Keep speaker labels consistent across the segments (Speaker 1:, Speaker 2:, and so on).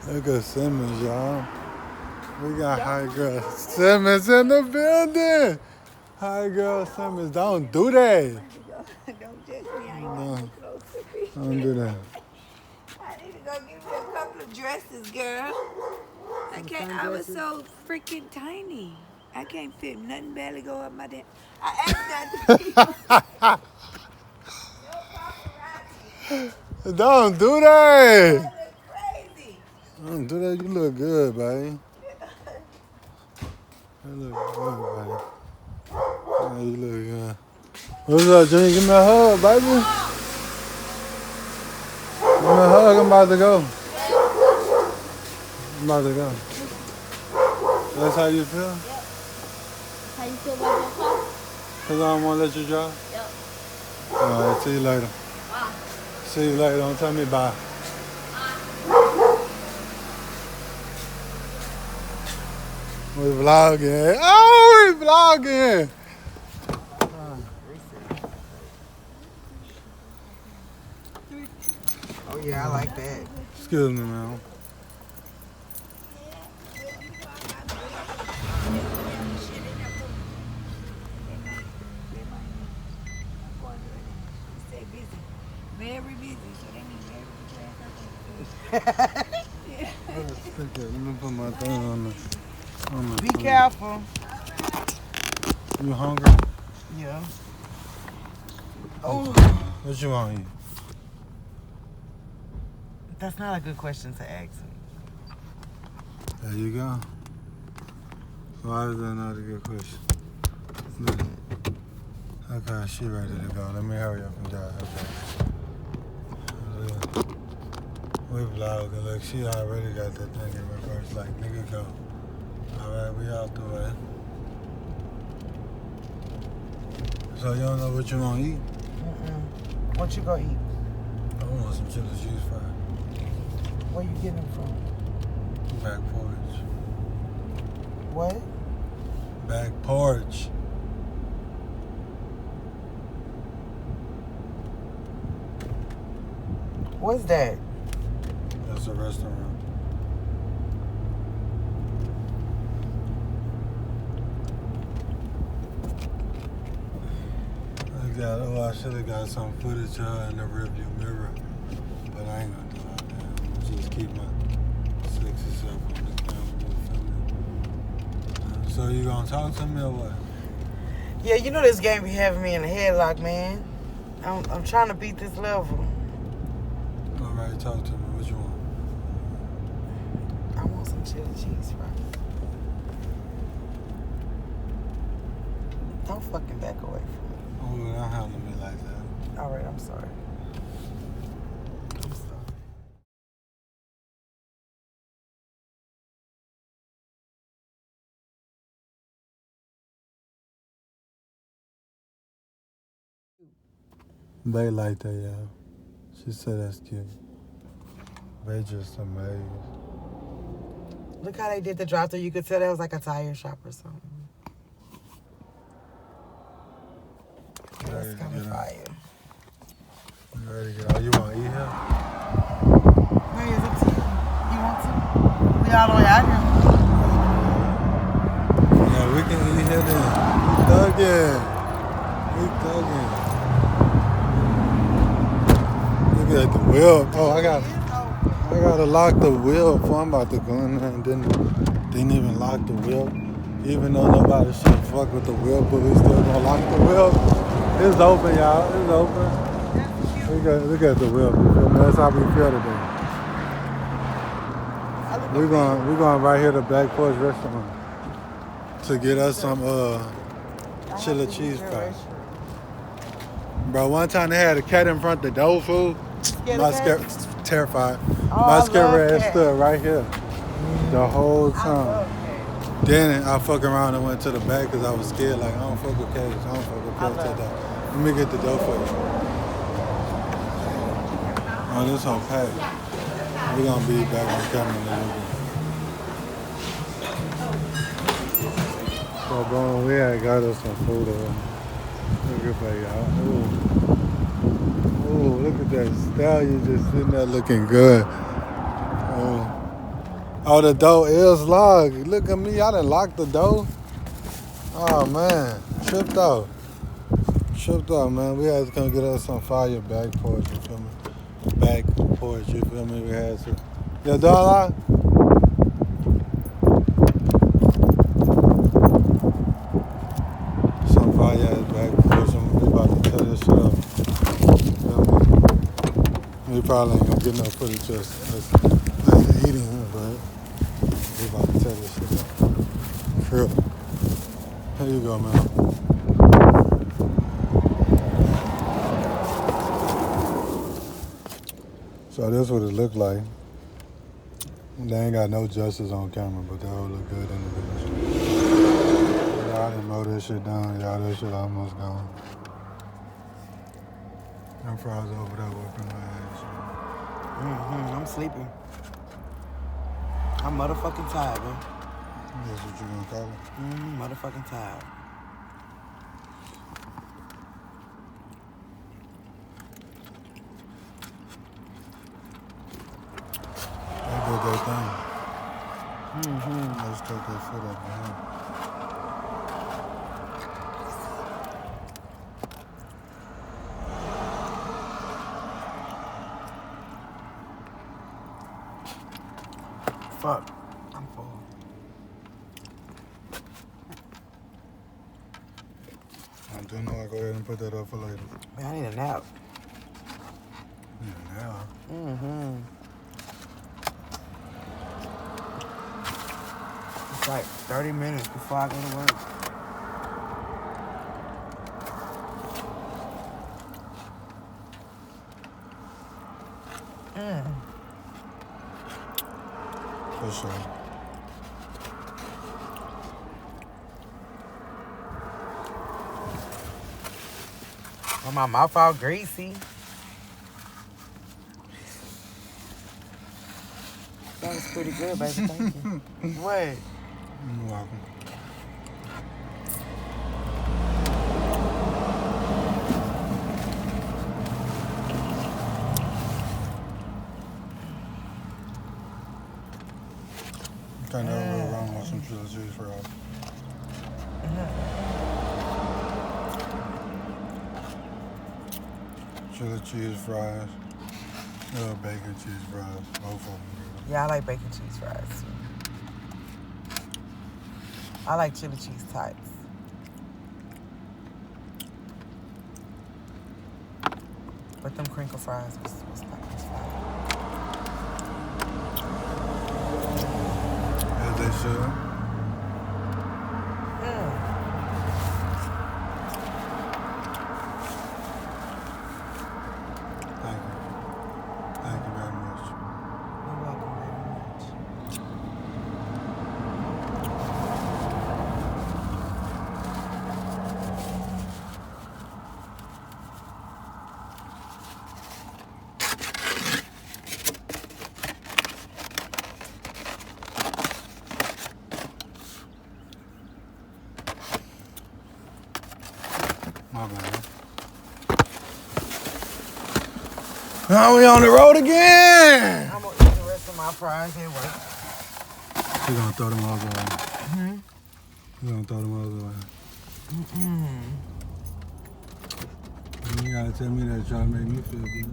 Speaker 1: Look at Simmons, y'all. We got High Girl Simmons in the building. High Girl Simmons, don't do that.
Speaker 2: Don't judge me. I ain't
Speaker 1: No,
Speaker 2: got no clothes to be.
Speaker 1: don't do that.
Speaker 2: I need to go give you a couple of dresses, girl. I can't. I was so freaking tiny. I can't fit nothing. Barely go up my damn. I asked that to people.
Speaker 1: Don't do that.
Speaker 2: That look crazy.
Speaker 1: Don't do that. You look good, baby. You look good, baby. Yeah, you look good. What's up, Junior? Give me a hug, baby. Give me a hug. I'm about to go. I'm about to go. That's how you feel?
Speaker 3: Yep. How you feel about your car?
Speaker 1: Because I don't want to let you drive?
Speaker 3: Yep.
Speaker 1: All right, see you later.
Speaker 3: Wow.
Speaker 1: See you later. Don't tell me bye. We're vlogging. Oh, we're vlogging.
Speaker 4: Oh yeah, I like that.
Speaker 1: Excuse me, man.
Speaker 2: Very busy. So they mean
Speaker 1: Let me put my thing on the
Speaker 4: Be careful.
Speaker 1: You hungry?
Speaker 4: Yeah. Oh,
Speaker 1: What you want to eat?
Speaker 4: that's not a good question to ask me.
Speaker 1: There you go. Why is that not a good question? Look. Okay, she ready to go. Let me hurry up and drive her. Look. We vlogging. Look, she already got that thing in reverse. Like, nigga, go. Alright, we out the way. So you don't know what you want to eat?
Speaker 4: What you gonna eat?
Speaker 1: I want some chili cheese fries.
Speaker 4: Where you getting them from?
Speaker 1: Back porch.
Speaker 4: What?
Speaker 1: Back porch.
Speaker 4: What's that?
Speaker 1: That's a restaurant. Oh, I should have got some footage in the rearview mirror, but I ain't gonna do all that. I'm gonna just keep my sexy self on the camera. You feel me? So you gonna talk to me or what?
Speaker 4: Yeah, you know this game be having me in a headlock, man. I'm trying to beat this level.
Speaker 1: All right, talk to me. What you want?
Speaker 4: I want some chili cheese fries. Don't fucking back away from me.
Speaker 1: Oh, don't handle me like that.
Speaker 4: All right, I'm sorry. I'm sorry.
Speaker 1: They like that, yeah. She said that's cute. They just amazed.
Speaker 4: Look how they did the drive-thru. You could tell that was like a tire shop or something. That's kind of fire.
Speaker 1: You ready to get out? You want to eat here?
Speaker 4: Hey, it's up to you. You want to? We all the way out here.
Speaker 1: Yeah, we can eat here then. We thugging. Look at the wheel. Oh, I gotta lock the wheel before I'm about to go in there and didn't even lock the wheel. Even though nobody should fuck with the wheel, but we still gonna lock the wheel. It's open, y'all. It's open. Look at the wheel. That's how we feel today. We're going right here to Back Porch Restaurant to get us some chili cheese fries. Bro, one time they had a cat in front of the door, food. Terrified. My scary ass stood right here the whole time. Then I fuck around and went to the back because I was scared. Like, I don't fuck with cats. Let me get the dough for you. Oh, this whole pack. We're going to be back on camera in a little bit. So, boom, we had got us some food over. Look at that, y'all. Ooh. Ooh, look at that stallion just sitting there looking good. Oh, the door is locked. Look at me, I done locked the door. Oh man, tripped out. Man. We had to come get us some fire back porch, you feel me? Back porch, you feel me? We had to. Your door locked? Some fire ass back porch, and we about to tear this shit up. You feel me? We probably ain't gonna get no footage of us eating, but we about to tear this shit up. For real. Here you go, man. So that's what it looked like. They ain't got no justice on camera, but they all look good in the video. Y'all didn't mow this shit down. Y'all, this shit almost gone. Them fries over there whooping my ass.
Speaker 4: I'm sleeping. I'm motherfucking tired, man.
Speaker 1: That's what you gonna call it?
Speaker 4: Motherfucking tired.
Speaker 1: They did their thing. Let's take their foot up, man.
Speaker 4: Fuck. I'm full.
Speaker 1: I do know I go ahead and put that up for later.
Speaker 4: Man, I need a nap.
Speaker 1: Yeah.
Speaker 4: It's like 30 minutes before I go to work.
Speaker 1: For sure.
Speaker 4: Oh, my mouth all greasy. That was pretty good, baby. Thank you. What?
Speaker 1: You're welcome. Can't never go wrong with some chili cheese fries. Chili cheese fries, bacon cheese fries, both of them.
Speaker 4: Yeah, I like bacon cheese fries too. I like chili cheese types. But them crinkle fries was fine.
Speaker 1: As they should. Thank you. Thank you very much.
Speaker 4: You're welcome very much.
Speaker 1: My bad. Now we on the road again.
Speaker 4: I'm gonna eat the rest of my fries at work.
Speaker 1: You're gonna throw them all away. You're gonna throw them all away. You gotta tell me that trying to make me feel good.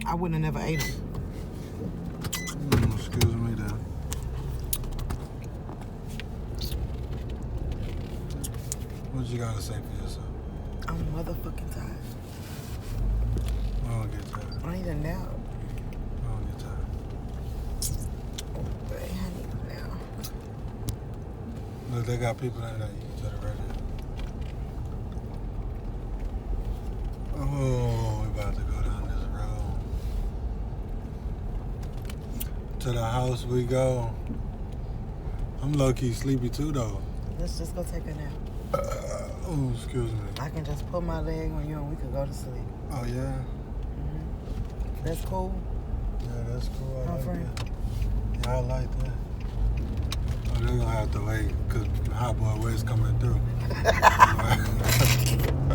Speaker 4: I wouldn't have never ate them.
Speaker 1: Excuse me, Dad. What you gotta say for yourself?
Speaker 4: I'm motherfucking tired.
Speaker 1: I don't get tired.
Speaker 4: I need a nap.
Speaker 1: I don't get tired.
Speaker 4: But I need a nap.
Speaker 1: Look, they got people in there. You can tell it right there. Oh, we about to go down this road. To the house we go. I'm low-key sleepy too, though.
Speaker 4: Let's just go take a nap.
Speaker 1: Oh, excuse me.
Speaker 4: I can just put my leg on you and we can go to sleep.
Speaker 1: Oh, yeah?
Speaker 4: That's cool.
Speaker 1: Yeah, that's cool. I
Speaker 4: My
Speaker 1: like
Speaker 4: friend.
Speaker 1: that. Yeah, I like that. Oh, they're gonna have to wait because Hot Boy West coming through. They gonna have to wait.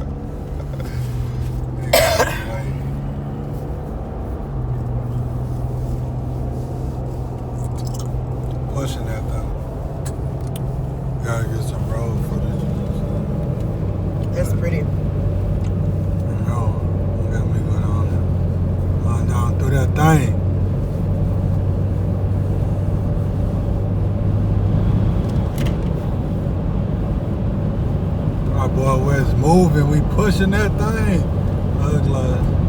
Speaker 1: pushing that though. Gotta get some road footage.
Speaker 4: That's pretty.
Speaker 1: You know, you got me going on down through that thing. My boy West moving, we pushing that thing. I look like